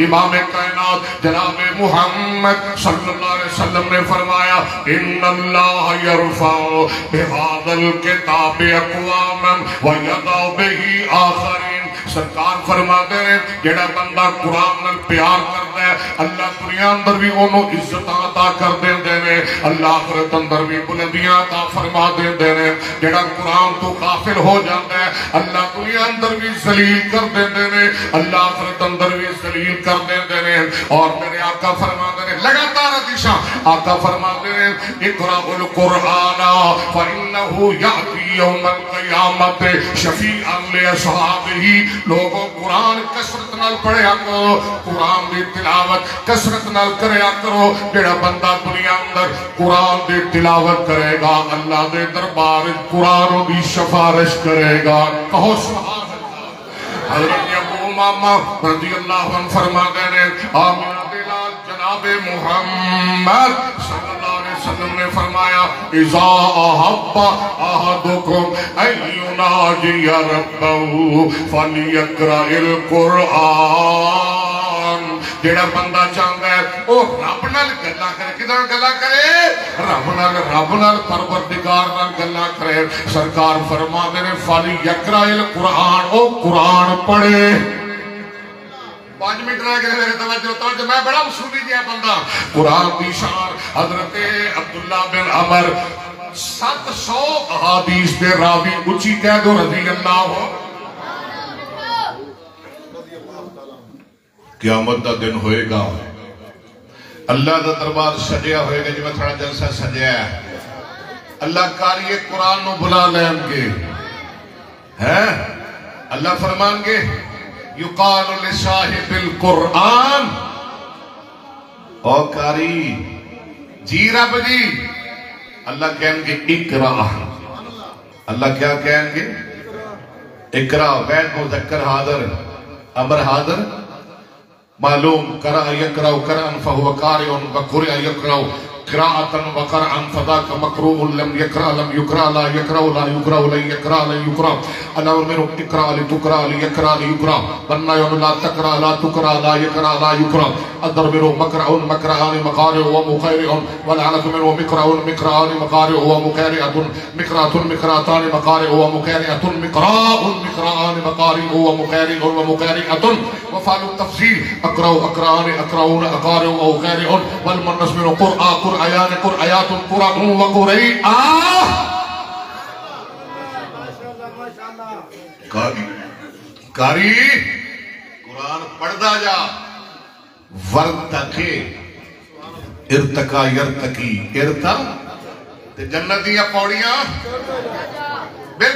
امام کائنات جناب محمد صلی اللہ علیہ وسلم نے فرمایا ان اللہ یرفع بہذا الکتاب اقواما ویضع بہ آخرین۔ سرکار فرماتے ہیں جڑا بندہ قرآن نال پیار کرتا ہے اللہ دنیا اندر بھی انہوں عزت عطا کر دیندے نے، اللہ آخرت اندر بھی بلندیاں عطا فرما دیندے نے۔ جڑا قرآن تو غافل ہو جاتا ہے اللہ دنیا اندر بھی ذلیل کر دیندے نے، اللہ آخرت اندر بھی ذلیل کر دیندے نے۔ اور میرے آقا فرماتے ہیں لگاتار حدیثاں آقا فرماتے ہیں اقرأ القرآن فإنہ یأتی یوم القیامت شفیعا لأصحابہ۔ لوگوں قرآن کثرت نال پڑھیا کرو، قرآن دی تلاوت کثرت نال کریا کرو۔ جڑا بندہ دنیا اندر قرآن دی تلاوت کرے گا اللہ دے دربار قرآن دی سفارش کرے گا۔ کہو سبحان اللہ۔ حضرت ابو امامہ رضی اللہ عنہ فرماتے ہیں آمینہ دلال جناب محمد صلی اللہ علیہ وسلم نے فرمایا اذا احب احدکم ان یناجی ربہ فلیقرأ القرآن۔ جیڑا بندہ چاہتا ہے وہ رب نال گلا کرے، کدھر گلا کرے؟ رب نال پروردگار نال گلا کرے۔ سرکار فرماتے ہیں فلیقرأ القرآن، او قرآن پڑھے۔ 5 منٹ رہ گئے توجہ میں بڑا اصولی دیا بندہ۔ قرآن کی شان حضرت عبداللہ بن عمر 700 احادیث دے راوی اچھی کہہ دو رضی اللہ ہو۔ قیامت دا دن ہوئے گا اللہ دا دربار سجیا ہوئے گا، جو میں تھوڑا جلسہ سجیا ہے اللہ کاری قرآن نو بلا لیں گے، اللہ فرمان گے یقال لصاحب القرآن او کاری جی رب جی، اللہ کہیں گے اقرا۔ اللہ کیا کہیں گے؟ اقرا۔ وید مذکر حاضر امر حاضر معلوم قرأ یقرأ قرآن فہو قارئ وقرئ یقرأ قراءة وقرآن فذاك مقروء لم يقرأ لم يقرأ لا يقرأ لا يقرأ لن يقرأ لن يقرأ أنا أمر اقرأ لتقرأ ليقرأ ليقرأ والنهي لا تقرأ لا تقرأ لا يقرأ لا يقرأ الضرب منه مقرأ مقرأان مقارئ ومقارئ والعنة منه مقرأ مقرأان مقارئ ومقارئة مقرأة مقرأتان مقارئ ومقارئة مقراء مقرأان مقارئ ومقارئ ومقارئة وفعل التفصيل أقرأ أقرأان أقرأون أقارئ ومقارئ والمنس منه قرآن قرآن قرآیات قرآن وقرآن کاری قرآن پڑھدا جا ورتکے ارتقا یرتقی ارتا تے جنت دیا پوڑیاں